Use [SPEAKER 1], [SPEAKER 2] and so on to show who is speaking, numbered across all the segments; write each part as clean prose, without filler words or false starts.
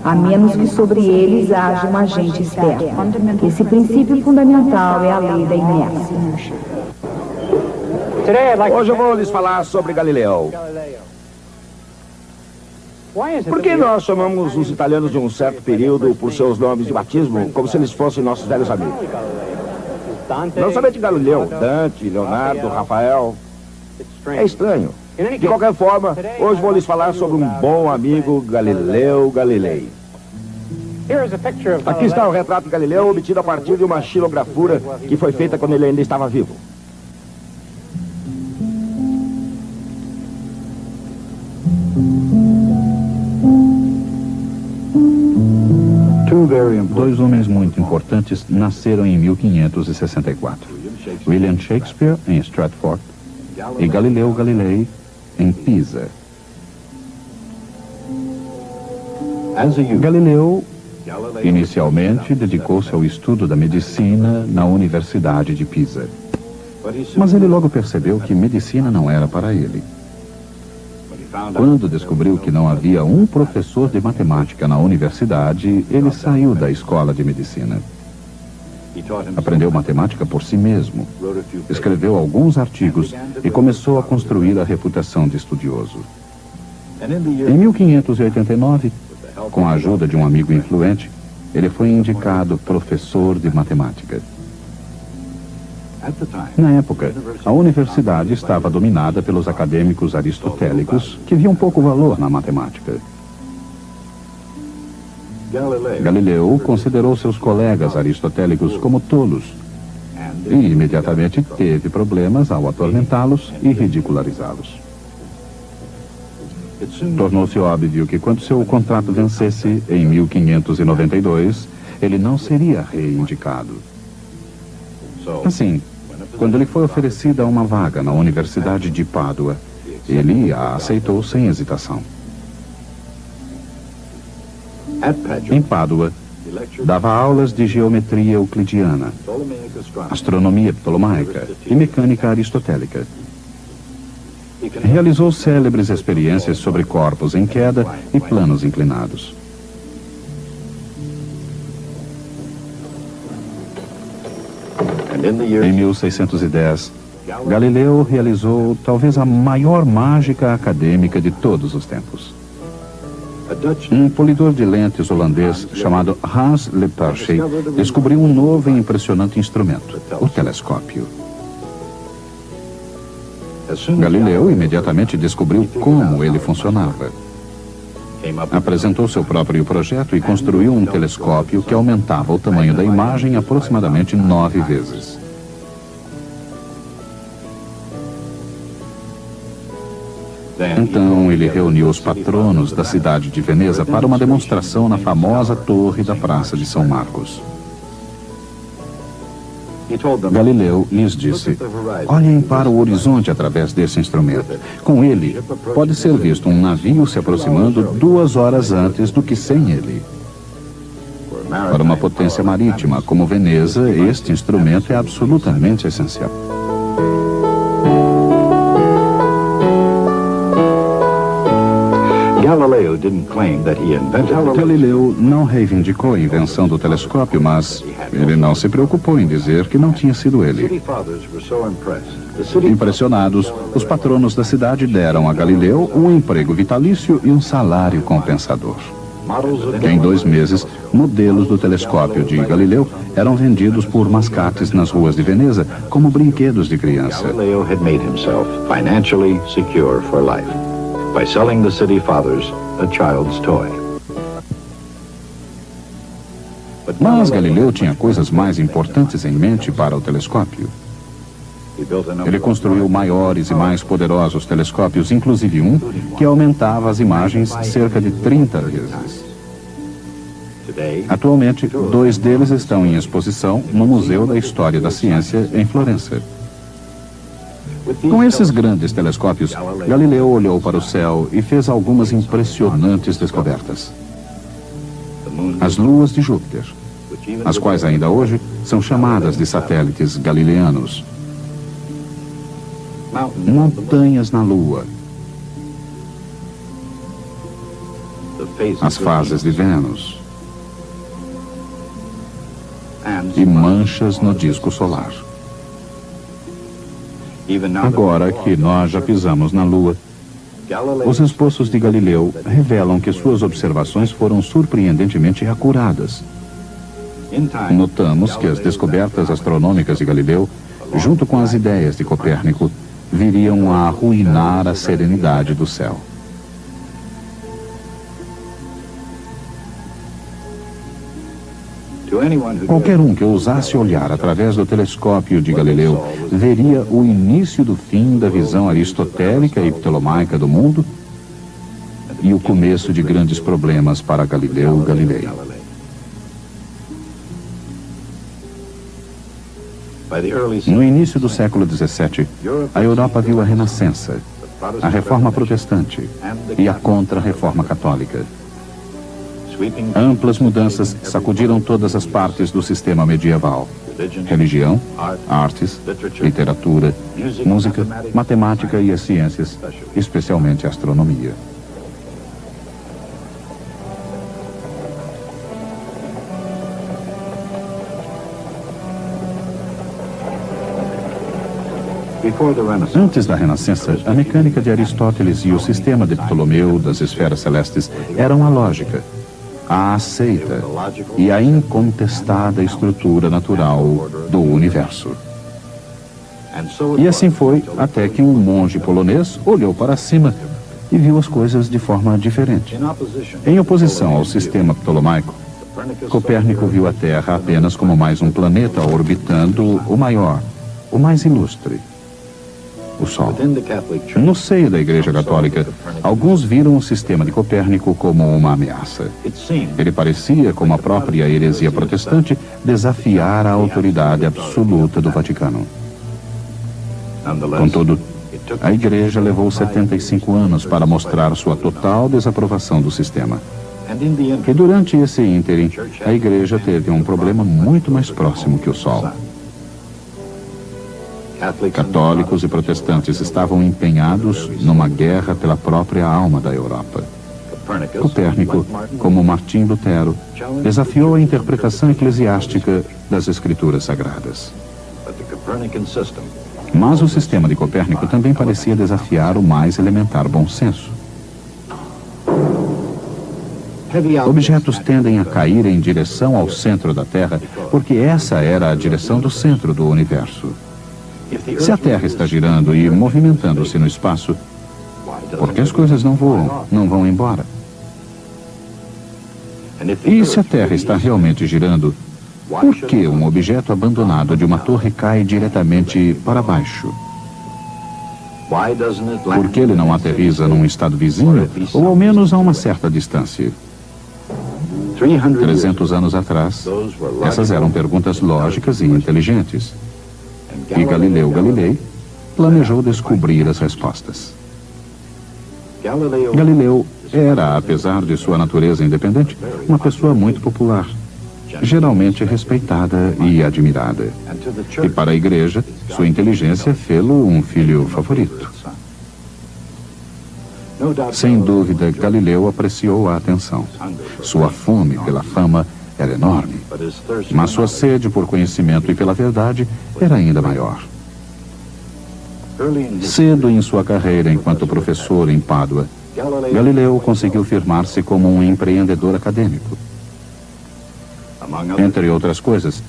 [SPEAKER 1] a menos que sobre eles haja um agente externo. Esse princípio fundamental é a lei da inércia.
[SPEAKER 2] Hoje eu vou lhes falar sobre Galileu. Por que nós chamamos os italianos de um certo período por seus nomes de batismo, como se eles fossem nossos velhos amigos? Não somente Galileu, Dante, Leonardo, Rafael. É estranho. De qualquer forma, hoje vou lhes falar sobre um bom amigo, Galileu Galilei. Aqui está o retrato de Galileu obtido a partir de uma xilografura que foi feita quando ele ainda estava vivo.
[SPEAKER 3] Dois homens muito importantes nasceram em 1564. William Shakespeare, em Stratford, e Galileu Galilei, em Pisa. Galileu, inicialmente, dedicou-se ao estudo da medicina na Universidade de Pisa. Mas ele logo percebeu que medicina não era para ele. Quando descobriu que não havia um professor de matemática na universidade, ele saiu da escola de medicina. Aprendeu matemática por si mesmo, escreveu alguns artigos e começou a construir a reputação de estudioso. Em 1589, com a ajuda de um amigo influente, ele foi indicado professor de matemática. Na época, a universidade estava dominada pelos acadêmicos aristotélicos, que viam pouco valor na matemática. Galileu considerou seus colegas aristotélicos como tolos e imediatamente teve problemas ao atormentá-los e ridicularizá-los. Tornou-se óbvio que quando seu contrato vencesse, em 1592, ele não seria reindicado. Assim, quando lhe foi oferecida uma vaga na Universidade de Pádua, ele a aceitou sem hesitação. Em Pádua, dava aulas de geometria euclidiana, astronomia ptolomaica e mecânica aristotélica. Realizou célebres experiências sobre corpos em queda e planos inclinados. Em 1610, Galileu realizou talvez a maior mágica acadêmica de todos os tempos. Um polidor de lentes holandês chamado Hans Lippershey descobriu um novo e impressionante instrumento, o telescópio. Galileu imediatamente descobriu como ele funcionava. Apresentou seu próprio projeto e construiu um telescópio que aumentava o tamanho da imagem aproximadamente 9 vezes. Então ele reuniu os patronos da cidade de Veneza para uma demonstração na famosa torre da Praça de São Marcos. Galileu lhes disse: olhem para o horizonte através desse instrumento. Com ele, pode ser visto um navio se aproximando 2 horas antes do que sem ele. Para uma potência marítima como Veneza, este instrumento é absolutamente essencial. Galileu não reivindicou a invenção do telescópio, mas ele não se preocupou em dizer que não tinha sido ele. Impressionados, os patronos da cidade deram a Galileu um emprego vitalício e um salário compensador. Em 2 meses, modelos do telescópio de Galileu eram vendidos por mascates nas ruas de Veneza como brinquedos de criança.
[SPEAKER 4] Galileu had made himself financially secure for life by selling the city fathers a child's toy.
[SPEAKER 3] Mas Galileu tinha coisas mais importantes em mente para o telescópio. Ele construiu maiores e mais poderosos telescópios, inclusive um que aumentava as imagens cerca de 30 vezes. Atualmente, 2 deles estão em exposição no Museu da História da Ciência, em Florença. Com esses grandes telescópios, Galileu olhou para o céu e fez algumas impressionantes descobertas. As luas de Júpiter, as quais ainda hoje são chamadas de satélites galileanos. Montanhas na Lua. as fases de Vênus e manchas no disco solar. Agora que nós já pisamos na Lua, os esboços de Galileu revelam que suas observações foram surpreendentemente acuradas. Notamos que as descobertas astronômicas de Galileu, junto com as ideias de Copérnico, viriam a arruinar a serenidade do céu. Qualquer um que ousasse olhar através do telescópio de Galileu veria o início do fim da visão aristotélica e ptolomaica do mundo e o começo de grandes problemas para Galileu Galilei. No início do século XVII, a Europa viu a Renascença, a Reforma Protestante e a Contra-Reforma Católica. Amplas mudanças sacudiram todas as partes do sistema medieval: religião, artes, literatura, música, matemática e as ciências, especialmente a astronomia. Antes da Renascença, a mecânica de Aristóteles e o sistema de Ptolomeu das esferas celestes eram a lógica, a aceita e a incontestada estrutura natural do universo. E assim foi até que um monge polonês olhou para cima e viu as coisas de forma diferente. Em oposição ao sistema ptolomaico, Copérnico viu a Terra apenas como mais um planeta orbitando o maior, o mais ilustre, o Sol. No seio da Igreja Católica, alguns viram o sistema de Copérnico como uma ameaça. Ele parecia, como a própria heresia protestante, desafiar a autoridade absoluta do Vaticano. Contudo, a Igreja levou 75 anos para mostrar sua total desaprovação do sistema. E durante esse ínterim, a Igreja teve um problema muito mais próximo que o Sol. Católicos e protestantes estavam empenhados numa guerra pela própria alma da Europa. Copérnico, como Martim Lutero, desafiou a interpretação eclesiástica das Escrituras Sagradas. Mas o sistema de Copérnico também parecia desafiar o mais elementar bom senso. Objetos tendem a cair em direção ao centro da Terra, porque essa era a direção do centro do universo. Se a Terra está girando e movimentando-se no espaço, por que as coisas não voam, não vão embora? E se a Terra está realmente girando, por que um objeto abandonado de uma torre cai diretamente para baixo? Por que ele não aterriza num estado vizinho, ou ao menos a uma certa distância? 300 anos atrás, essas eram perguntas lógicas e inteligentes. E Galileu Galilei planejou descobrir as respostas. Galileu era, apesar de sua natureza independente, uma pessoa muito popular, geralmente respeitada e admirada. E para a Igreja, sua inteligência fê-lo um filho favorito. Sem dúvida, Galileu apreciou a atenção. Sua fome pela fama era enorme, mas sua sede por conhecimento e pela verdade era ainda maior. Cedo em sua carreira enquanto professor em Pádua, Galileu conseguiu firmar-se como um empreendedor acadêmico. Entre outras coisas,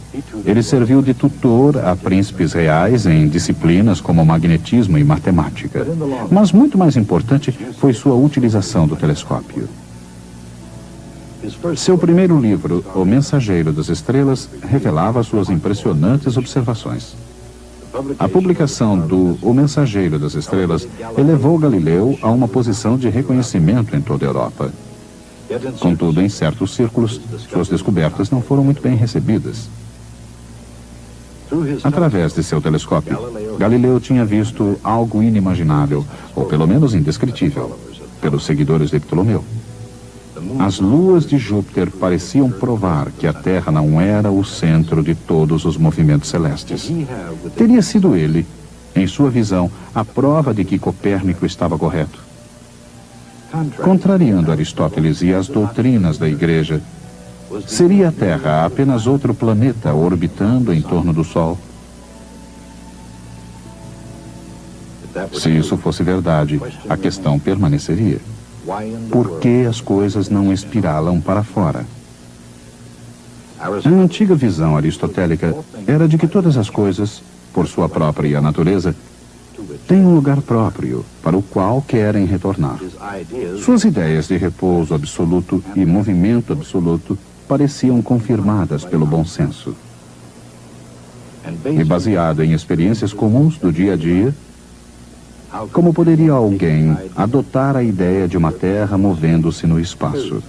[SPEAKER 3] ele serviu de tutor a príncipes reais em disciplinas como magnetismo e matemática. Mas muito mais importante foi sua utilização do telescópio. Seu primeiro livro, O Mensageiro das Estrelas, revelava suas impressionantes observações. A publicação do O Mensageiro das Estrelas elevou Galileu a uma posição de reconhecimento em toda a Europa. Contudo, em certos círculos, suas descobertas não foram muito bem recebidas. Através de seu telescópio, Galileu tinha visto algo inimaginável, ou pelo menos indescritível, pelos seguidores de Ptolomeu. As luas de Júpiter pareciam provar que a Terra não era o centro de todos os movimentos celestes. Teria sido ele, em sua visão, a prova de que Copérnico estava correto. Contrariando Aristóteles e as doutrinas da Igreja, seria a Terra apenas outro planeta orbitando em torno do Sol? Se isso fosse verdade, a questão permaneceria. Por que as coisas não espiralam para fora? A antiga visão aristotélica era de que todas as coisas, por sua própria natureza, têm um lugar próprio para o qual querem retornar. Suas ideias de repouso absoluto e movimento absoluto pareciam confirmadas pelo bom senso. E baseado em experiências comuns do dia a dia, como poderia alguém adotar a ideia de uma Terra movendo-se no espaço?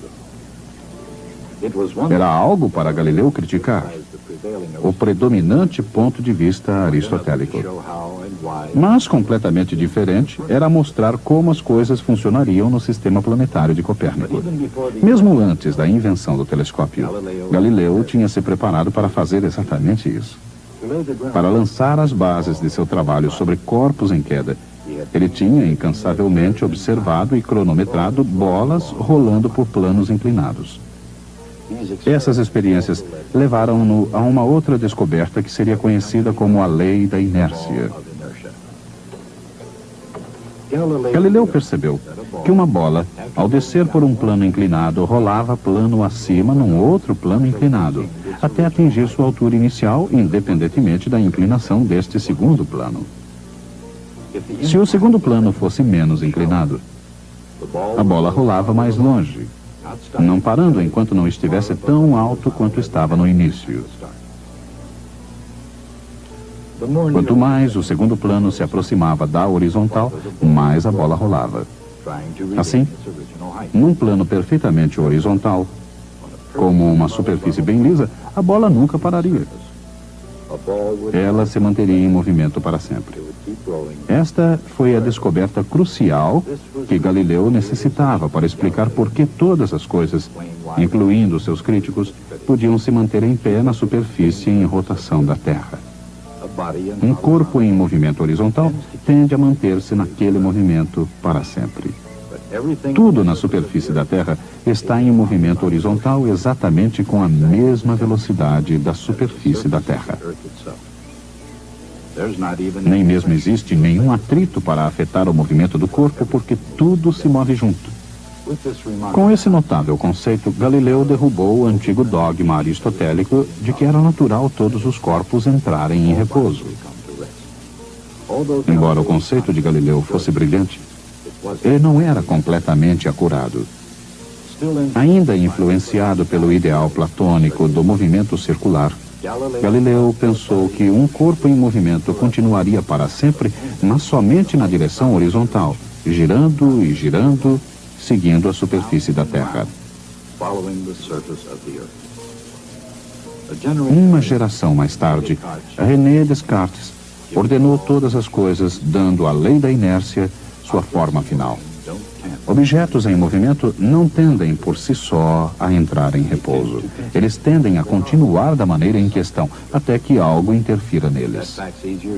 [SPEAKER 3] Era algo para Galileu criticar, o predominante ponto de vista aristotélico. Mas completamente diferente era mostrar como as coisas funcionariam no sistema planetário de Copérnico. Mesmo antes da invenção do telescópio, Galileu tinha se preparado para fazer exatamente isso. Para lançar as bases de seu trabalho sobre corpos em queda, ele tinha incansavelmente observado e cronometrado bolas rolando por planos inclinados. Essas experiências levaram-no a uma outra descoberta que seria conhecida como a lei da inércia. Galileu percebeu que uma bola, ao descer por um plano inclinado, rolava plano acima num outro plano inclinado, até atingir sua altura inicial, independentemente da inclinação deste segundo plano. Se o segundo plano fosse menos inclinado, a bola rolava mais longe, não parando enquanto não estivesse tão alto quanto estava no início. Quanto mais o segundo plano se aproximava da horizontal, mais a bola rolava. Assim, num plano perfeitamente horizontal, como uma superfície bem lisa, a bola nunca pararia. Ela se manteria em movimento para sempre. Esta foi a descoberta crucial que Galileu necessitava para explicar por que todas as coisas, incluindo seus críticos, podiam se manter em pé na superfície em rotação da Terra. Um corpo em movimento horizontal tende a manter-se naquele movimento para sempre. Tudo na superfície da Terra está em movimento horizontal exatamente com a mesma velocidade da superfície da Terra. Nem mesmo existe nenhum atrito para afetar o movimento do corpo, porque tudo se move junto. Com esse notável conceito, Galileu derrubou o antigo dogma aristotélico de que era natural todos os corpos entrarem em repouso. Embora o conceito de Galileu fosse brilhante, ele não era completamente acurado. Ainda influenciado pelo ideal platônico do movimento circular, Galileu pensou que um corpo em movimento continuaria para sempre, mas somente na direção horizontal, girando e girando, seguindo a superfície da Terra. Uma geração mais tarde, René Descartes ordenou todas as coisas, dando à lei da inércia sua forma final. Objetos em movimento não tendem por si só a entrar em repouso. Eles tendem a continuar da maneira em que estão, até que algo interfira neles.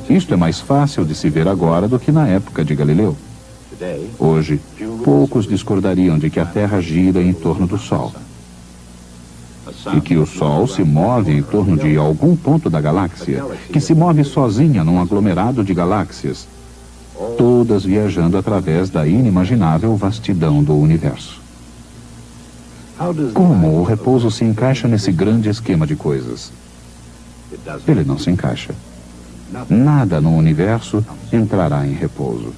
[SPEAKER 3] Isto é mais fácil de se ver agora do que na época de Galileu. Hoje, poucos discordariam de que a Terra gira em torno do Sol e que o Sol se move em torno de algum ponto da galáxia, que se move sozinha num aglomerado de galáxias, todas viajando através da inimaginável vastidão do universo. Como o repouso se encaixa nesse grande esquema de coisas? Ele não se encaixa. Nada no universo entrará em repouso.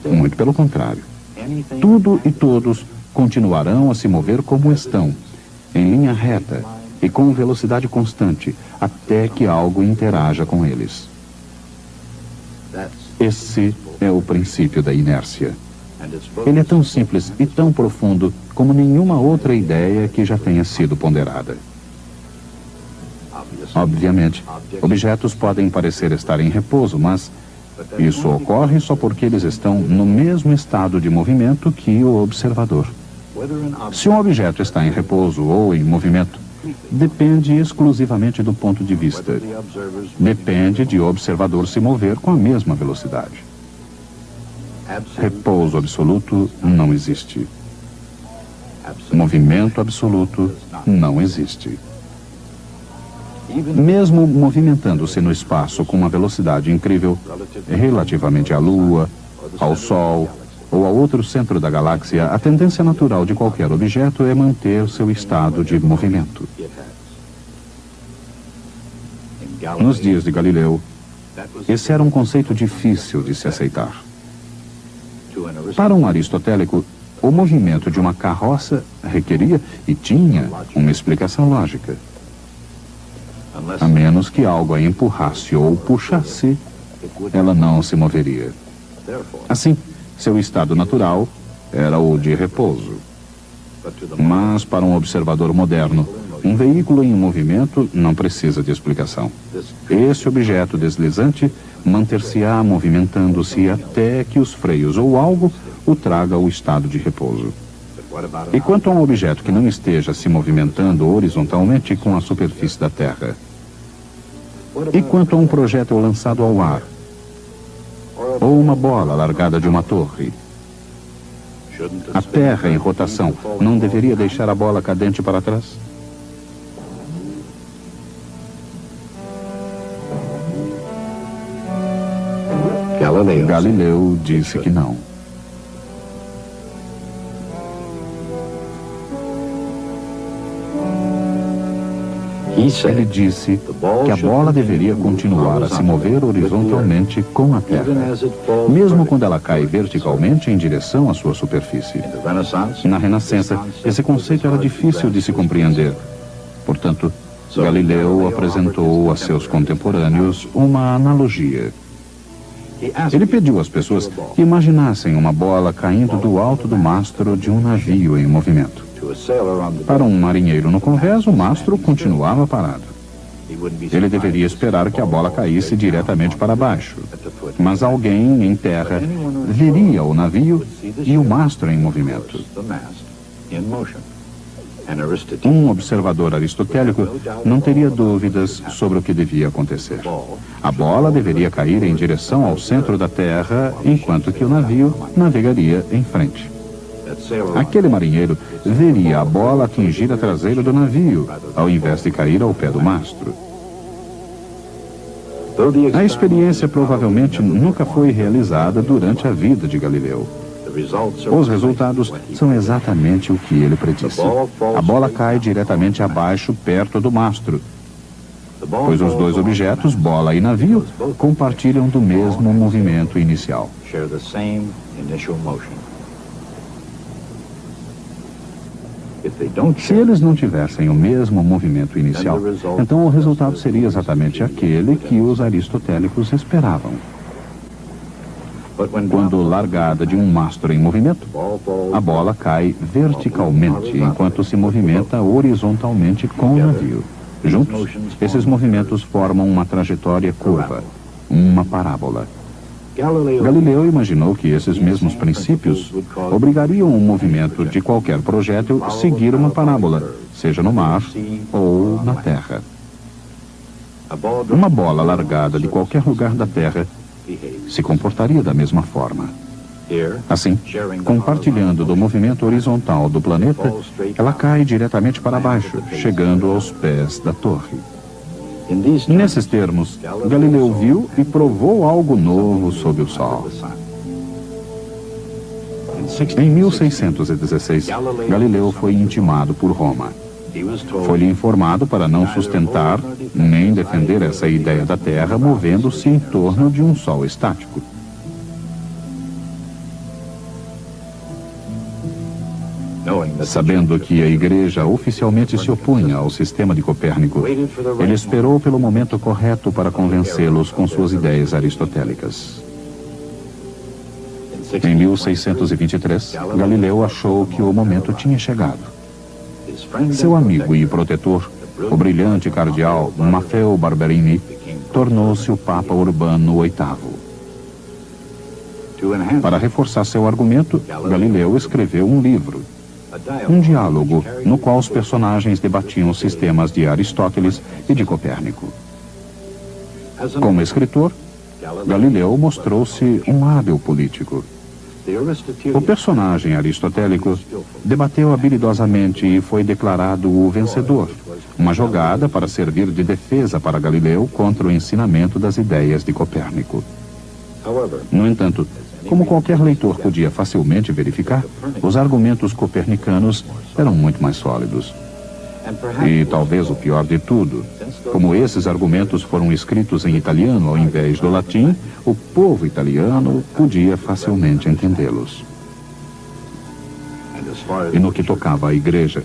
[SPEAKER 3] Muito pelo contrário. Tudo e todos continuarão a se mover como estão, em linha reta e com velocidade constante, até que algo interaja com eles. Esse é o princípio da inércia. Ele é tão simples e tão profundo como nenhuma outra ideia que já tenha sido ponderada. Obviamente, objetos podem parecer estar em repouso, mas isso ocorre só porque eles estão no mesmo estado de movimento que o observador. Se um objeto está em repouso ou em movimento, depende exclusivamente do ponto de vista. Depende de o observador se mover com a mesma velocidade. repouso absoluto não existe. Movimento absoluto não existe. Mesmo movimentando-se no espaço com uma velocidade incrível, relativamente à Lua, ao Sol ou a outro centro da galáxia, a tendência natural de qualquer objeto é manter seu estado de movimento. Nos dias de Galileu, esse era um conceito difícil de se aceitar. Para um aristotélico, o movimento de uma carroça requeria e tinha uma explicação lógica. A menos que algo a empurrasse ou puxasse, ela não se moveria. Assim, seu estado natural era o de repouso. Mas, para um observador moderno, um veículo em movimento não precisa de explicação. Esse objeto deslizante manter-se-á movimentando-se até que os freios ou algo o traga ao estado de repouso. E quanto a um objeto que não esteja se movimentando horizontalmente com a superfície da Terra? E quanto a um projétil lançado ao ar? Ou uma bola largada de uma torre? A Terra em rotação não deveria deixar a bola cadente para trás? Galileu disse que não. Ele disse que a bola deveria continuar a se mover horizontalmente com a Terra, mesmo quando ela cai verticalmente em direção à sua superfície. Na Renascença, esse conceito era difícil de se compreender. Portanto, Galileu apresentou a seus contemporâneos uma analogia. Ele pediu às pessoas que imaginassem uma bola caindo do alto do mastro de um navio em movimento. Para um marinheiro no convés, o mastro continuava parado. Ele deveria esperar que a bola caísse diretamente para baixo. Mas alguém em terra veria o navio e o mastro em movimento. Um observador aristotélico não teria dúvidas sobre o que devia acontecer. A bola deveria cair em direção ao centro da Terra, enquanto que o navio navegaria em frente. Aquele marinheiro veria a bola atingir a traseira do navio, ao invés de cair ao pé do mastro. A experiência provavelmente nunca foi realizada durante a vida de Galileu. Os resultados são exatamente o que ele predisse. A bola cai diretamente abaixo, perto do mastro, pois os dois objetos, bola e navio, compartilham do mesmo movimento inicial. Se eles não tivessem o mesmo movimento inicial, então o resultado seria exatamente aquele que os aristotélicos esperavam. Quando largada de um mastro em movimento, a bola cai verticalmente, enquanto se movimenta horizontalmente com o navio. Juntos, esses movimentos formam uma trajetória curva, uma parábola. Galileu imaginou que esses mesmos princípios obrigariam o movimento de qualquer projétil a seguir uma parábola, seja no mar ou na terra. Uma bola largada de qualquer lugar da Terra se comportaria da mesma forma. Assim, compartilhando do movimento horizontal do planeta, ela cai diretamente para baixo, chegando aos pés da torre. Nesses termos, Galileu viu e provou algo novo sob o sol. Em 1616, Galileu foi intimado por Roma. Foi-lhe informado para não sustentar nem defender essa ideia da Terra movendo-se em torno de um sol estático. Sabendo que a Igreja oficialmente se opunha ao sistema de Copérnico, ele esperou pelo momento correto para convencê-los com suas ideias aristotélicas. Em 1623, Galileu achou que o momento tinha chegado. Seu amigo e protetor, o brilhante cardeal Maffeo Barberini, tornou-se o Papa Urbano VIII. Para reforçar seu argumento, Galileu escreveu um livro, um diálogo no qual os personagens debatiam os sistemas de Aristóteles e de Copérnico. Como escritor, Galileu mostrou-se um hábil político. O personagem aristotélico debateu habilidosamente e foi declarado o vencedor. Uma jogada para servir de defesa para Galileu contra o ensinamento das ideias de Copérnico. No entanto, como qualquer leitor podia facilmente verificar, os argumentos copernicanos eram muito mais sólidos. E talvez o pior de tudo, como esses argumentos foram escritos em italiano ao invés do latim, o povo italiano podia facilmente entendê-los. E no que tocava à igreja,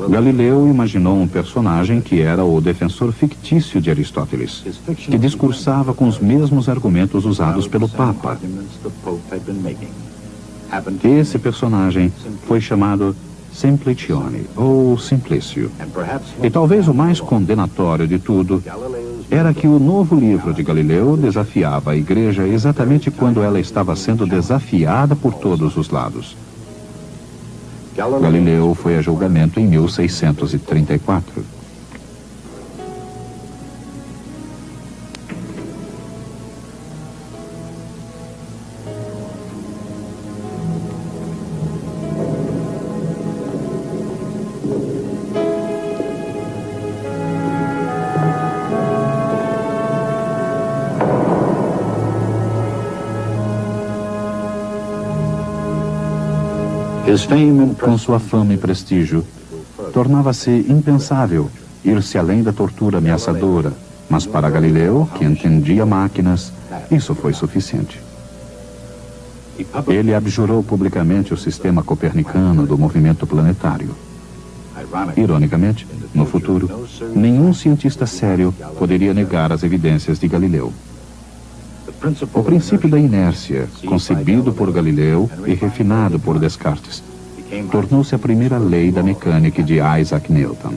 [SPEAKER 3] Galileu imaginou um personagem que era o defensor fictício de Aristóteles, que discursava com os mesmos argumentos usados pelo Papa. Esse personagem foi chamado Simplicione, ou Simplício. E talvez o mais condenatório de tudo era que o novo livro de Galileu desafiava a igreja exatamente quando ela estava sendo desafiada por todos os lados. Galileu foi a julgamento em 1634. Com sua fama e prestígio, tornava-se impensável ir-se além da tortura ameaçadora, mas para Galileu, que entendia máquinas, isso foi suficiente. Ele abjurou publicamente o sistema copernicano do movimento planetário. Ironicamente, no futuro, nenhum cientista sério poderia negar as evidências de Galileu. O princípio da inércia, concebido por Galileu e refinado por Descartes, tornou-se a primeira lei da mecânica de Isaac Newton.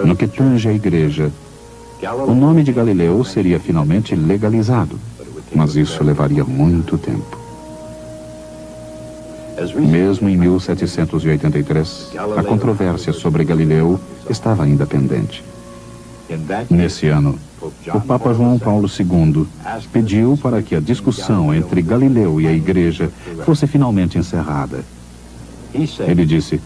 [SPEAKER 3] No que tange à igreja, o nome de Galileu seria finalmente legalizado, mas isso levaria muito tempo. Mesmo em 1783, a controvérsia sobre Galileu estava ainda pendente. Nesse ano, o Papa João Paulo II pediu para que a discussão entre Galileu e a Igreja fosse finalmente encerrada. Ele disse: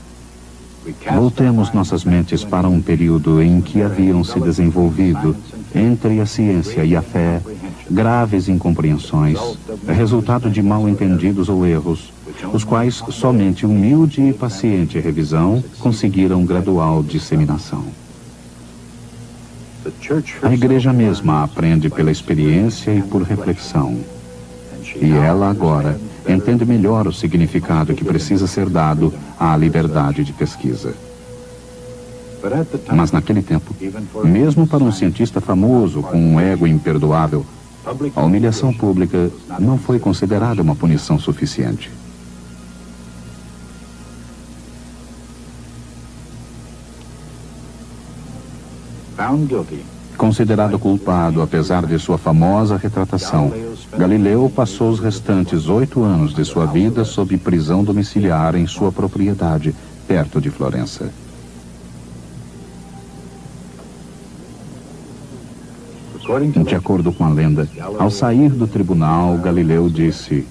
[SPEAKER 3] voltemos nossas mentes para um período em que haviam se desenvolvido, entre a ciência e a fé, graves incompreensões, resultado de mal-entendidos ou erros, os quais somente humilde e paciente revisão conseguiram gradual disseminação. A igreja mesma aprende pela experiência e por reflexão. E ela agora entende melhor o significado que precisa ser dado à liberdade de pesquisa. Mas naquele tempo, mesmo para um cientista famoso com um ego imperdoável, a humilhação pública não foi considerada uma punição suficiente. Considerado culpado, apesar de sua famosa retratação, Galileu passou os restantes 8 anos de sua vida sob prisão domiciliar em sua propriedade, perto de Florença. De acordo com a lenda, ao sair do tribunal, Galileu disse: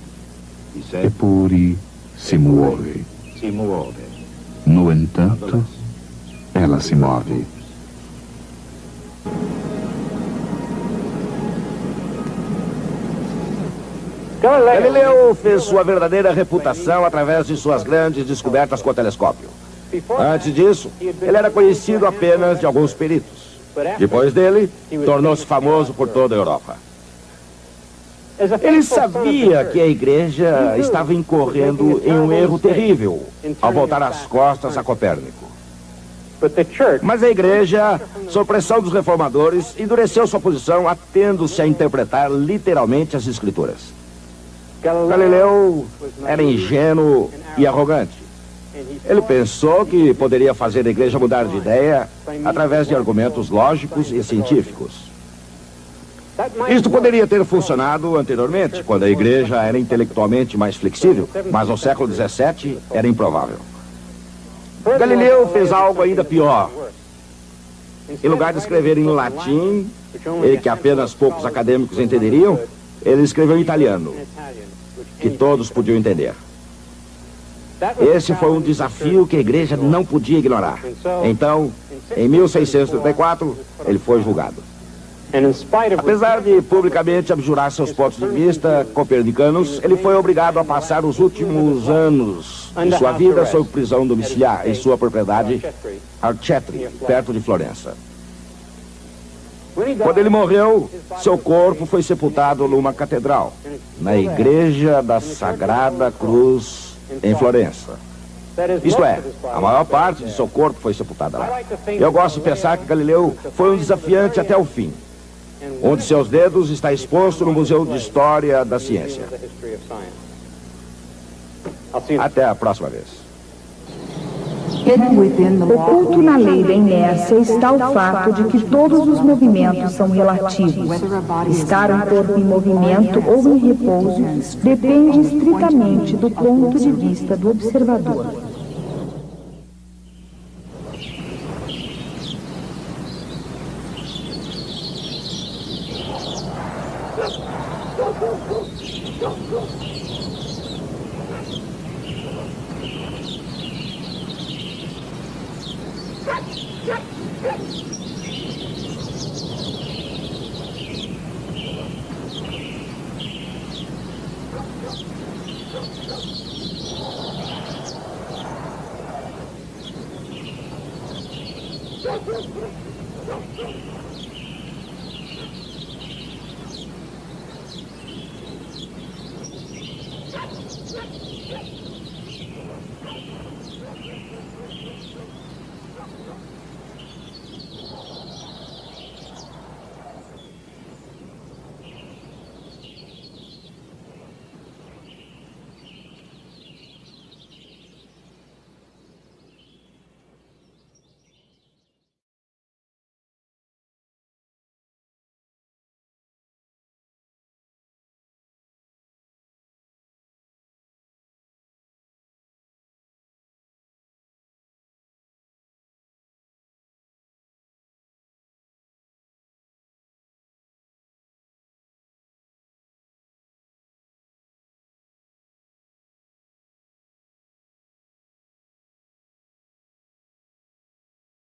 [SPEAKER 3] "Eppure si muove." No entanto, ela se move.
[SPEAKER 2] Galileu fez sua verdadeira reputação através de suas grandes descobertas com o telescópio. Antes disso, ele era conhecido apenas de alguns peritos. Depois dele, tornou-se famoso por toda a Europa. Ele sabia que a igreja estava incorrendo em um erro terrível ao voltar as costas a Copérnico. Mas a igreja, sob pressão dos reformadores, endureceu sua posição, atendo-se a interpretar literalmente as escrituras. Galileu era ingênuo e arrogante. Ele pensou que poderia fazer a igreja mudar de ideia através de argumentos lógicos e científicos. Isto poderia ter funcionado anteriormente, quando a igreja era intelectualmente mais flexível, mas no século XVII era improvável. Galileu fez algo ainda pior. Em lugar de escrever em latim, que apenas poucos acadêmicos entenderiam, Ele escreveu em italiano, que todos podiam entender. Esse foi um desafio que a igreja não podia ignorar. Então, em 1634, ele foi julgado. Apesar de publicamente abjurar seus pontos de vista copernicanos, ele foi obrigado a passar os últimos anos de sua vida sob prisão domiciliar em sua propriedade, Arcetri, perto de Florença. Quando ele morreu, seu corpo foi sepultado numa catedral, na Igreja da Sagrada Cruz, em Florença. Isto é, a maior parte de seu corpo foi sepultada lá. Eu gosto de pensar que Galileu foi um desafiante até o fim. Um de seus dedos está exposto no Museu de História da Ciência. Até a próxima vez.
[SPEAKER 1] Oculto na lei da inércia está o fato de que todos os movimentos são relativos. Estar um corpo em movimento ou em repouso depende estritamente do ponto de vista do observador.